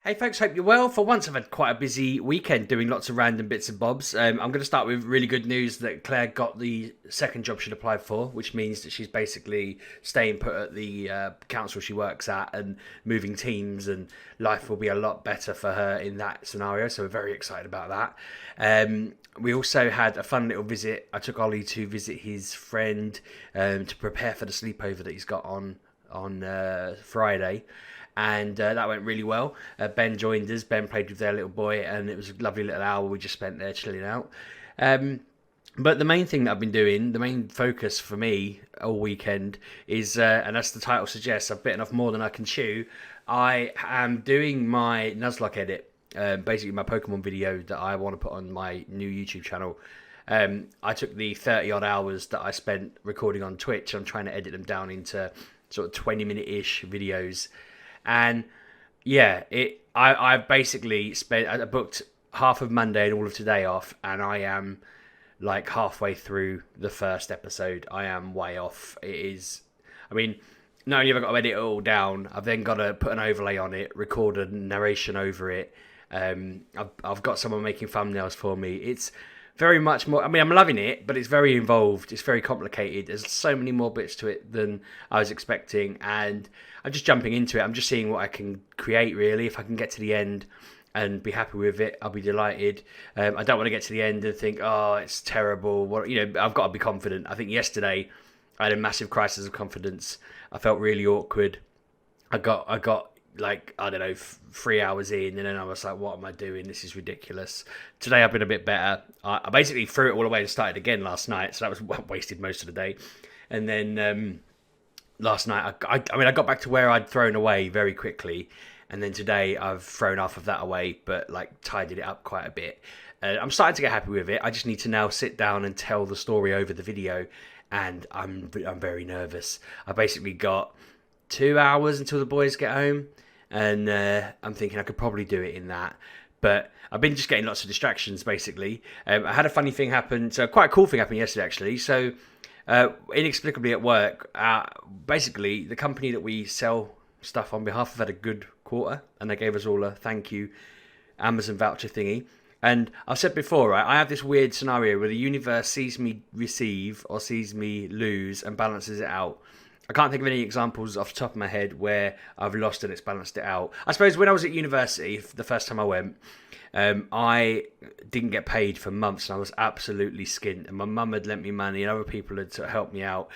Hey folks, hope you're well. For once, I've had quite a busy weekend doing lots of random bits and bobs. I'm going to start with really good news that Claire got the second job she'd applied for, which means that she's basically staying put at the council she works at and moving teams, and life will be a lot better for her in that scenario. So we're very excited about that. We also had a fun little visit. I took Ollie to visit his friend to prepare for the sleepover that he's got on Friday, and that went really well. Ben joined us. Ben played with their little boy, and it was a lovely little hour we just spent there chilling out. But the main thing that I've been doing, the main focus for me all weekend is, and as the title suggests, I've bitten off more than I can chew. I am doing my Nuzlocke edit, basically my Pokemon video that I want to put on my new YouTube channel. I took the 30 odd hours that I spent recording on Twitch. I'm trying to edit them down into sort of 20-minute-ish videos. And yeah, I basically I booked half of Monday and all of today off, and I am like halfway through the first episode. I am way off. It is, I mean, not only have I got to edit it all down, I've then got to put an overlay on it, record a narration over it. I've got someone making thumbnails for me. It's very much more. I mean, I'm loving it, but it's very involved. It's very complicated. There's so many more bits to it than I was expecting, and I'm just jumping into it. I'm just seeing what I can create. Really, if I can get to the end and be happy with it, I'll be delighted. I don't want to get to the end and think, oh, it's terrible. What, I've got to be confident. I think yesterday I had a massive crisis of confidence. I felt really awkward. I got like, I don't know, 3 hours in, and then I was like, what am I doing? This is ridiculous. Today I've been a bit better. I basically threw it all away and started again last night, so that was wasted most of the day. And then last night, I got back to where I'd thrown away very quickly, and then today I've thrown half of that away, but like tidied it up quite a bit. I'm starting to get happy with it. I just need to now sit down and tell the story over the video, and I'm very nervous. I basically got 2 hours until the boys get home, and I'm thinking I could probably do it in that. But I've been just getting lots of distractions, basically. I had a funny thing happen, so quite a cool thing happened yesterday, actually. So inexplicably at work, basically the company that we sell stuff on behalf of had a good quarter, and they gave us all a thank you Amazon voucher thingy. And I've said before, right, I have this weird scenario where the universe sees me receive or sees me lose and balances it out. I can't think of any examples off the top of my head where I've lost and it's balanced it out. I suppose when I was at university, the first time I went, I didn't get paid for months, and I was absolutely skint. And my mum had lent me money, and other people had sort of helped me out,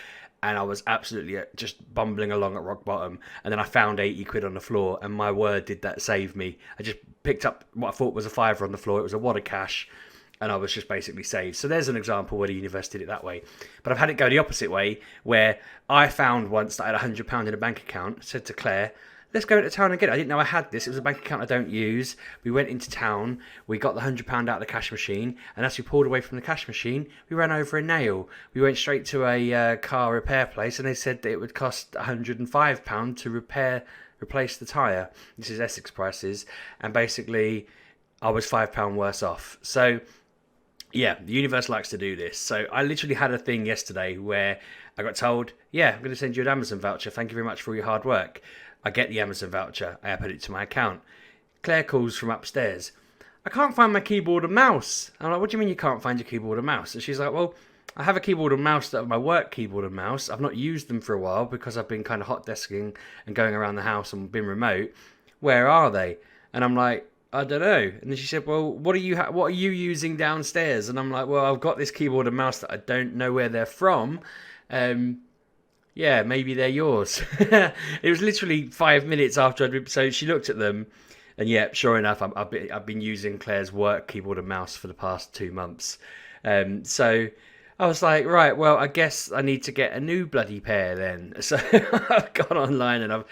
and I was absolutely just bumbling along at rock bottom. And then I found 80 quid on the floor, and my word, did that save me. I just picked up what I thought was a fiver on the floor. It was a wad of cash, and I was just basically saved. So there's an example where the universe did it that way. But I've had it go the opposite way, where I found once that I had £100 in a bank account, said to Claire, let's go into town and get it. I didn't know I had this. It was a bank account I don't use. We went into town, we got the £100 out of the cash machine, and as we pulled away from the cash machine, we ran over a nail. We went straight to a car repair place, and they said that it would cost £105 to replace the tyre. This is Essex prices, and basically I was £5 worse off. So yeah, the universe likes to do this. So I literally had a thing yesterday where I got told, yeah, I'm going to send you an Amazon voucher. Thank you very much for all your hard work. I get the Amazon voucher. I put it to my account. Claire calls from upstairs. I can't find my keyboard and mouse. I'm like, what do you mean you can't find your keyboard and mouse? And she's like, well, I have a keyboard and mouse that are my work keyboard and mouse. I've not used them for a while because I've been kind of hot desking and going around the house and been remote. Where are they? And I'm like, I don't know. And then she said, well, what are you using downstairs? And I'm like, well, I've got this keyboard and mouse that I don't know where they're from. Yeah, maybe they're yours. It was literally 5 minutes after so she looked at them, and yeah, sure enough, I've been using Claire's work keyboard and mouse for the past 2 months. So I was like, right, well, I guess I need to get a new bloody pair then. So I've gone online, and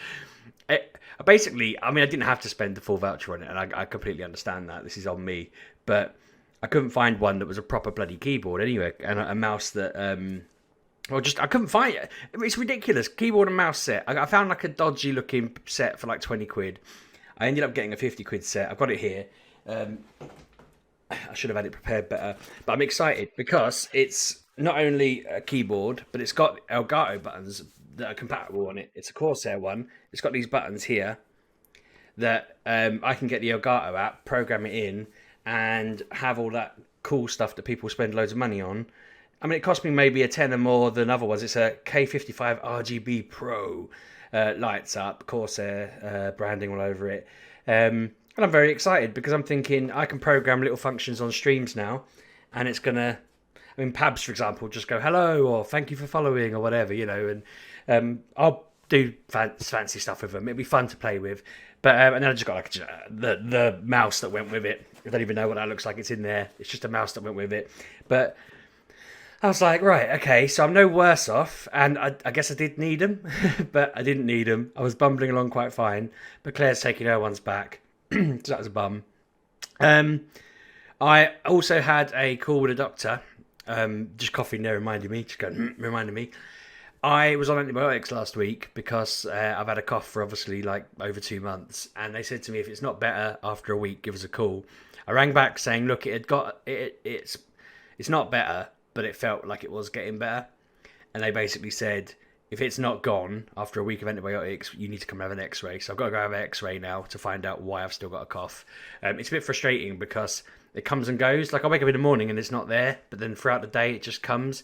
basically, I mean, I didn't have to spend the full voucher on it, and I completely understand that. This is on me. But I couldn't find one that was a proper bloody keyboard anyway, and a mouse that, I couldn't find it. It's ridiculous. Keyboard and mouse set. I found like a dodgy looking set for like 20 quid. I ended up getting a 50 quid set. I've got it here. I should have had it prepared better. But I'm excited because it's not only a keyboard, but it's got Elgato buttons that are compatible on it. It's a Corsair one. It's got these buttons here that I can get the Elgato app, program it in, and have all that cool stuff that people spend loads of money on. I mean, it cost me maybe a tenner more than other ones. It's a K55 RGB Pro, lights up, Corsair branding all over it. And I'm very excited because I'm thinking I can program little functions on streams now, and it's gonna. I mean, Pabs, for example, just go hello or thank you for following or whatever, and I'll do fancy stuff with them. It'd be fun to play with, but and then I just got like the mouse that went with it. I don't even know what that looks like. It's in there. It's just a mouse that went with it, but. I was like, right, okay, so I'm no worse off, and I guess I did need them, but I didn't need them. I was bumbling along quite fine, but Claire's taking her ones back, so that was a bum. I also had a call with a doctor, just coughing there, reminding me, reminding me. I was on antibiotics last week because I've had a cough for obviously like over 2 months, and they said to me if it's not better after a week, give us a call. I rang back saying, look, it's not better, but it felt like it was getting better. And they basically said, if it's not gone after a week of antibiotics, you need to come have an x-ray. So I've got to go have an x-ray now to find out why I've still got a cough. It's a bit frustrating because it comes and goes. Like I wake up in the morning and it's not there, but then throughout the day it just comes.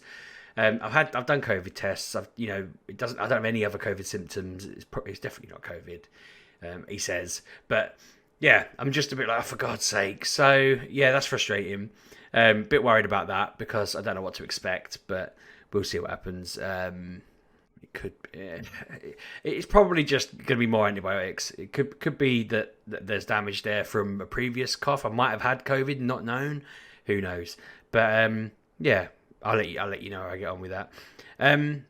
I've done COVID tests. I don't have any other COVID symptoms. It's definitely not COVID. He says, but yeah, I'm just a bit like, oh, for God's sake. So yeah, that's frustrating. Bit worried about that because I don't know what to expect, but we'll see what happens. It could. It's probably just going to be more antibiotics. It could be that there's damage there from a previous cough. I might have had COVID, not known. Who knows? But yeah, I'll let you know how I get on with that. I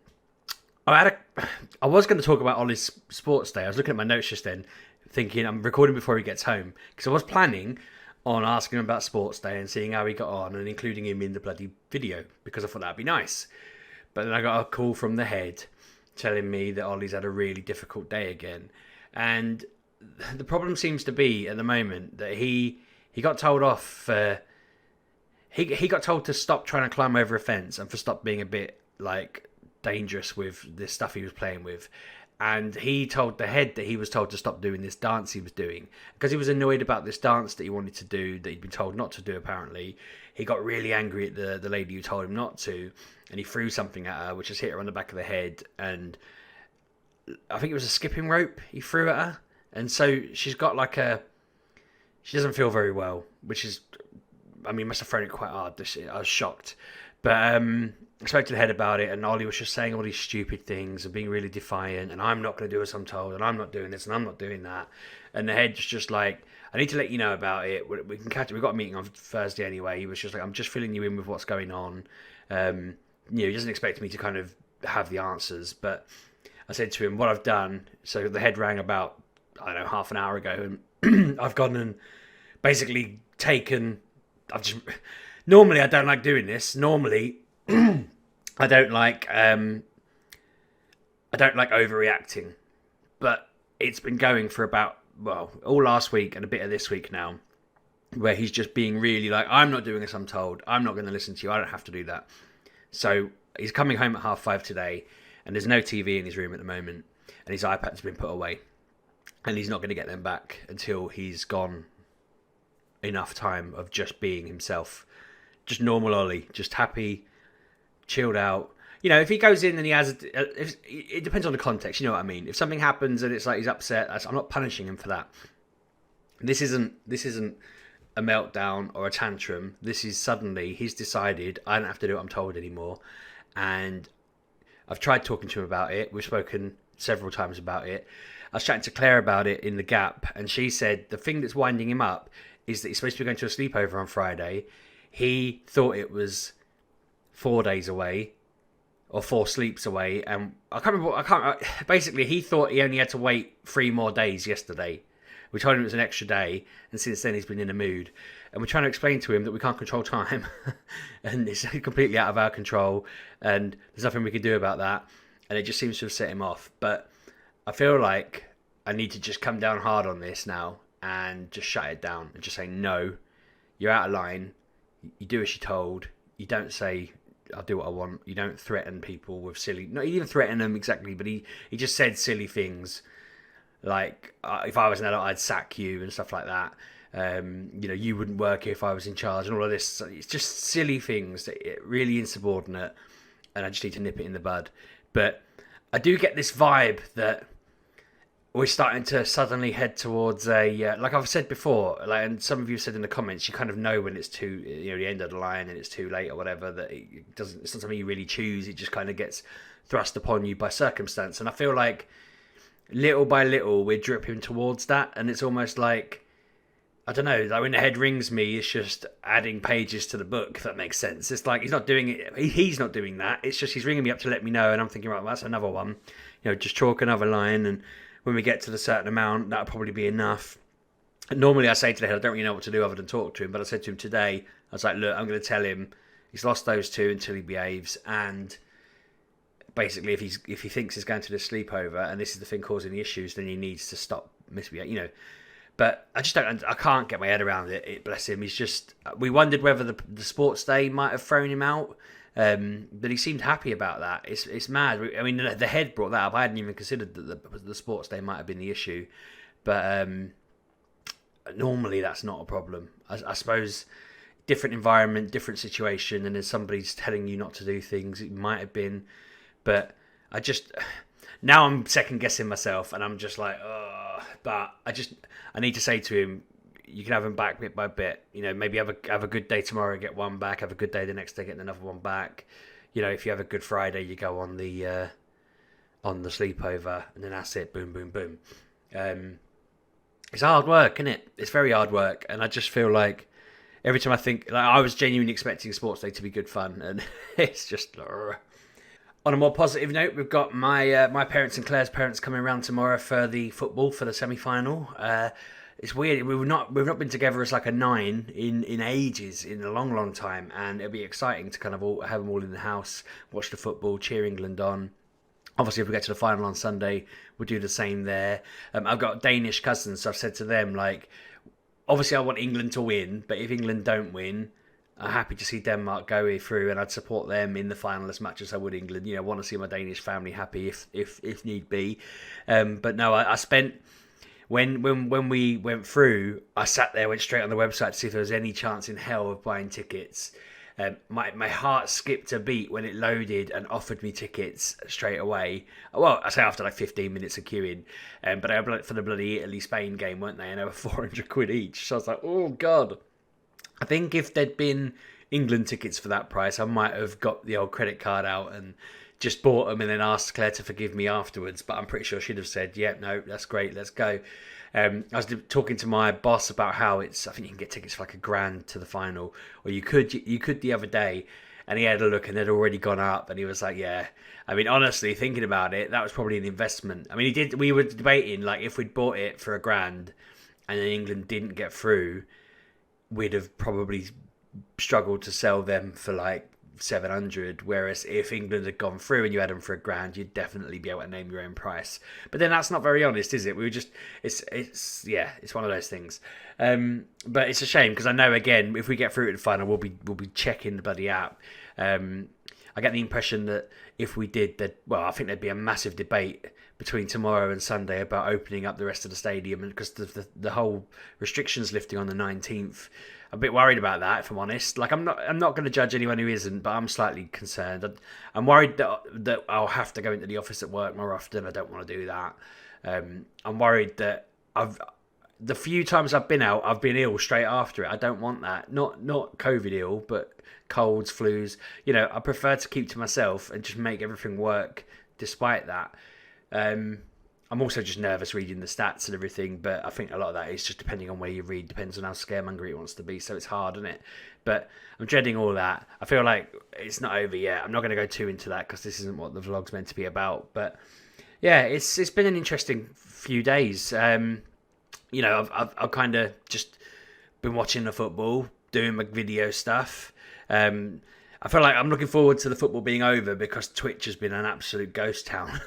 was going to talk about Ollie's Sports Day. I was looking at my notes just then, thinking I'm recording before he gets home because I was planning on asking him about Sports Day and seeing how he got on and including him in the bloody video because I thought that'd be nice. But then I got a call from the head telling me that Ollie's had a really difficult day again. And the problem seems to be at the moment that he got told off. He got told to stop trying to climb over a fence and for stop being a bit like dangerous with this stuff he was playing with. And he told the head that he was told to stop doing this dance he was doing because he was annoyed about this dance that he wanted to do that he'd been told not to do apparently. He got really angry at the lady who told him not to, and he threw something at her which just hit her on the back of the head, and I think it was a skipping rope he threw at her, and so she's got like she doesn't feel very well, which is, I mean, must have thrown it quite hard. I was shocked. But I spoke to the head about it, and Ollie was just saying all these stupid things and being really defiant, and I'm not going to do as I'm told, and I'm not doing this, and I'm not doing that. And the head's just like, I need to let you know about it. We can catch it. We've got a meeting on Thursday anyway. He was just like, I'm just filling you in with what's going on. He doesn't expect me to kind of have the answers, but I said to him what I've done. So the head rang about, I don't know, half an hour ago, and I've gone and basically taken. Normally I don't like doing this. Normally I don't like overreacting, but it's been going for about all last week and a bit of this week now, where he's just being really like, I'm not doing as I'm told. I'm not going to listen to you. I don't have to do that. So he's coming home at 5:30 today, and there's no TV in his room at the moment, and his iPad's been put away, and he's not going to get them back until he's gone enough time of just being himself, just normal Ollie, just happy, chilled out. If he goes in and he has, it depends on the context. You know what I mean? If something happens and it's like he's upset, I'm not punishing him for that. This isn't a meltdown or a tantrum. This is suddenly he's decided I don't have to do what I'm told anymore, and I've tried talking to him about it. We've spoken several times about it. I was chatting to Claire about it in the Gap, and she said the thing that's winding him up is that he's supposed to be going to a sleepover on Friday. He thought it was 4 days away or 4 sleeps away, and basically he thought he only had to wait 3 more days yesterday. We told him it was an extra day, and since then he's been in a mood, and we're trying to explain to him that we can't control time and it's completely out of our control, and there's nothing we can do about that, and it just seems to have set him off. But I feel like I need to just come down hard on this now and just shut it down and just say, no, you're out of line. You do as you're told. You don't say, I'll do what I want. You don't threaten people with silly... Not even threaten them exactly, but he just said silly things. Like, if I was an adult, I'd sack you and stuff like that. You wouldn't work here if I was in charge and all of this. So it's just silly things that really insubordinate, and I just need to nip it in the bud. But I do get this vibe that we're starting to suddenly head towards like I've said before, like, and some of you said in the comments, you kind of know when it's too, the end of the line and it's too late or whatever, that it's not something you really choose. It just kind of gets thrust upon you by circumstance. And I feel like little by little we're dripping towards that, and it's almost like, I don't know, like when the head rings me, it's just adding pages to the book, if that makes sense. It's like he's not doing it, he's not doing that. It's just he's ringing me up to let me know, and I'm thinking, right, well, that's another one. Just chalk another line, and when we get to the certain amount, that'll probably be enough. And normally I say to the head, I don't really know what to do other than talk to him, but I said to him today, I was like, look, I'm going to tell him he's lost those two until he behaves, and basically if he thinks he's going to the sleepover and this is the thing causing the issues, then he needs to stop misbehaving, But I can't get my head around it. Bless him. He's just, we wondered whether the sports day might have thrown him out, but he seemed happy about that. It's mad. I mean, the head brought that up. I hadn't even considered that the sports day might have been the issue, but normally that's not a problem. I suppose different environment, different situation, and then somebody's telling you not to do things. It might have been, but now I'm second guessing myself, and I'm just like, oh. But I need to say to him, you can have him back bit by bit. Maybe have a good day tomorrow, get one back. Have a good day the next day, get another one back. If you have a good Friday, you go on the sleepover, and then that's it. Boom, boom, boom. It's hard work, isn't it? It's very hard work, and I just feel like every time I think, like, I was genuinely expecting sports day to be good fun, and it's just. On a more positive note, we've got my parents and Claire's parents coming around tomorrow for the football for the semi-final. It's weird. We've not been together as like a 9 in ages, in a long, long time, and it'll be exciting to kind of all have them all in the house, watch the football, cheer England on. Obviously, if we get to the final on Sunday, we'll do the same there. I've got Danish cousins, so I've said to them, like, obviously I want England to win, but if England don't win, I'm happy to see Denmark go through, and I'd support them in the final as much as I would England. I want to see my Danish family happy if need be. But no, I spent when we went through, I sat there, went straight on the website to see if there was any chance in hell of buying tickets. My heart skipped a beat when it loaded and offered me tickets straight away. Well, I say after like 15 minutes of queuing, but they were for the bloody Italy-Spain game, weren't they? And they were 400 quid each. So I was like, oh God. I think if there'd been England tickets for that price, I might have got the old credit card out and just bought them and then asked Claire to forgive me afterwards. But I'm pretty sure she'd have said, yeah, no, that's great, let's go. I was talking to my boss about how I think you can get tickets for like £1,000 to the final, or you could the other day, and he had a look and they'd already gone up, and he was like, yeah. I mean, honestly, thinking about it, that was probably an investment. I mean, we were debating, like, if we'd bought it for £1,000 and then England didn't get through, we'd have probably struggled to sell them for like 700. Whereas if England had gone through and you had them for £1,000, you'd definitely be able to name your own price. But then that's not very honest, is it? We were just, it's one of those things. But it's a shame because I know, again, if we get through to the final, we'll be checking the bloody app. I get the impression that if we did, I think there'd be a massive debate between tomorrow and Sunday about opening up the rest of the stadium, because the whole restrictions lifting on the 19th. I'm a bit worried about that, if I'm honest. Like, I'm not going to judge anyone who isn't, but I'm slightly concerned. I'm worried that I'll have to go into the office at work more often. I don't want to do that. I'm worried that the few times I've been out, I've been ill straight after it. I don't want that. Not COVID ill, but colds, flus. I prefer to keep to myself and just make everything work despite that. I'm also just nervous reading the stats and everything, but I think a lot of that is just depending on where you read, depends on how scaremonger it wants to be, so it's hard, isn't it? But I'm dreading all that. I feel like it's not over yet. I'm not going to go too into that because this isn't what the vlog's meant to be about. But yeah, it's been an interesting few days. I've kind of just been watching the football, doing my video stuff. I feel like I'm looking forward to the football being over because Twitch has been an absolute ghost town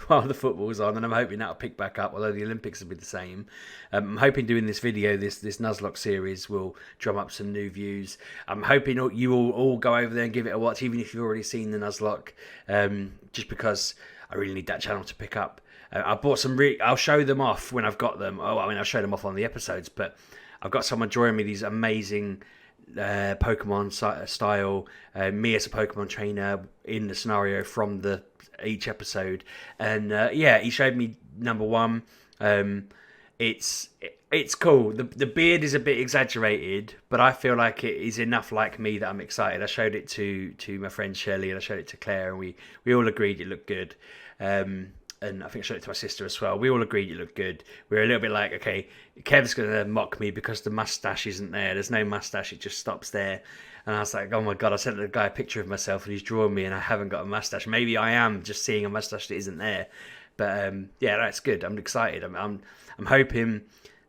while the football's on, and I'm hoping that'll pick back up, although the Olympics will be the same. I'm hoping doing this video, this Nuzlocke series, will drum up some new views. I'm hoping you will all go over there and give it a watch, even if you've already seen the Nuzlocke, just because I really need that channel to pick up. I bought some. I'll show them off when I've got them. Oh, I mean, I'll show them off on the episodes. But I've got someone drawing me these amazing Pokemon style. Me as a Pokemon trainer in the scenario from each episode, and yeah, he showed me number one. It's cool. The beard is a bit exaggerated, but I feel like it is enough like me that I'm excited. I showed it to my friend Shirley, and I showed it to Claire, and we all agreed it looked good. And I think I showed it to my sister as well. We all agreed it looked good. We were a little bit like, okay, Kev's going to mock me because the mustache isn't there. There's no mustache, it just stops there. And I was like, oh my God, I sent the guy a picture of myself and he's drawn me and I haven't got a mustache. Maybe I am just seeing a mustache that isn't there. But yeah, that's good. I'm excited. I'm hoping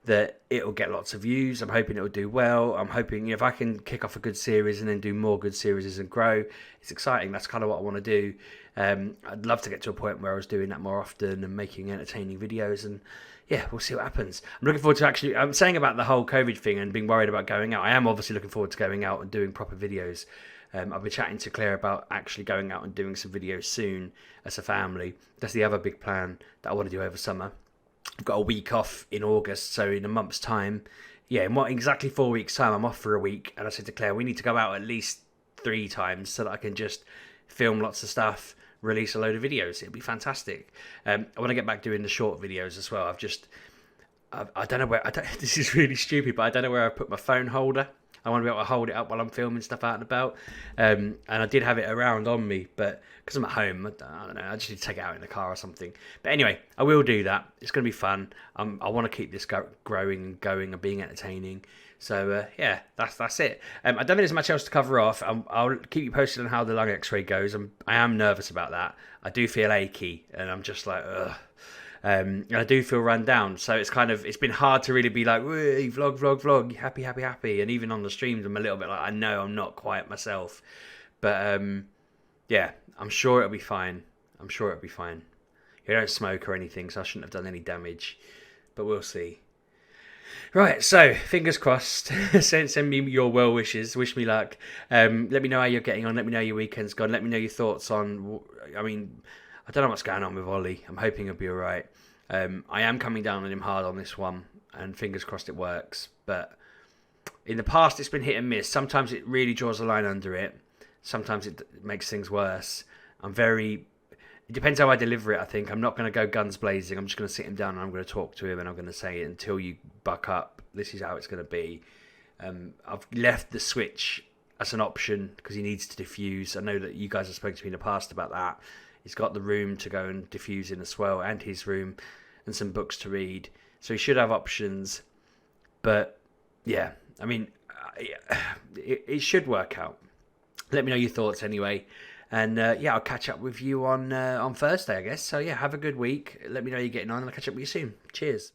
that it'll get lots of views. I'm hoping it'll do well. I'm hoping if I can kick off a good series and then do more good series and grow, it's exciting. That's kind of what I want to do. I'd love to get to a point where I was doing that more often and making entertaining videos, and yeah, we'll see what happens. I'm looking forward to I'm saying about the whole COVID thing and being worried about going out. I am obviously looking forward to going out and doing proper videos. I've been chatting to Claire about actually going out and doing some videos soon as a family. That's the other big plan that I want to do over summer. I've got a week off in August, so in a month's time, yeah, in exactly 4 weeks' time, I'm off for a week. And I said to Claire, we need to go out at least 3 times so that I can just film lots of stuff, release a load of videos. It'll be fantastic. I want to get back doing the short videos as well. I don't know where, this is really stupid, but I don't know where I put my phone holder. I want to be able to hold it up while I'm filming stuff out and about. And I did have it around on me, but because I'm at home, I don't know, I just need to take it out in the car or something. But anyway, I will do that. It's going to be fun. I want to keep this growing and going and being entertaining. So yeah, that's it. I don't think there's much else to cover off. I'll keep you posted on how the lung x-ray goes. I am nervous about that. I do feel achy and I'm just like, ugh. And I do feel run down, so it's been hard to really be like, vlog, happy, and even on the streams I'm a little bit like, I know I'm not quite myself, but yeah, I'm sure it'll be fine. You don't smoke or anything, so I shouldn't have done any damage, but we'll see. Right, so fingers crossed. send me your well wishes. Wish me luck. Let me know how you're getting on. Let me know how your weekend's gone. Let me know your thoughts on. I don't know what's going on with Ollie. I'm hoping he'll be all right. I am coming down on him hard on this one, and fingers crossed it works. But in the past, it's been hit and miss. Sometimes it really draws a line under it. Sometimes it makes things worse. It depends how I deliver it, I think. I'm not going to go guns blazing. I'm just going to sit him down and I'm going to talk to him and I'm going to say, until you buck up, this is how it's going to be. I've left the switch as an option because he needs to diffuse. I know that you guys have spoken to me in the past about that. He's got the room to go and diffuse in as well, and his room, and some books to read. So he should have options. But yeah, it should work out. Let me know your thoughts anyway. And yeah, I'll catch up with you on Thursday, I guess. So yeah, have a good week. Let me know how you're getting on, and I'll catch up with you soon. Cheers.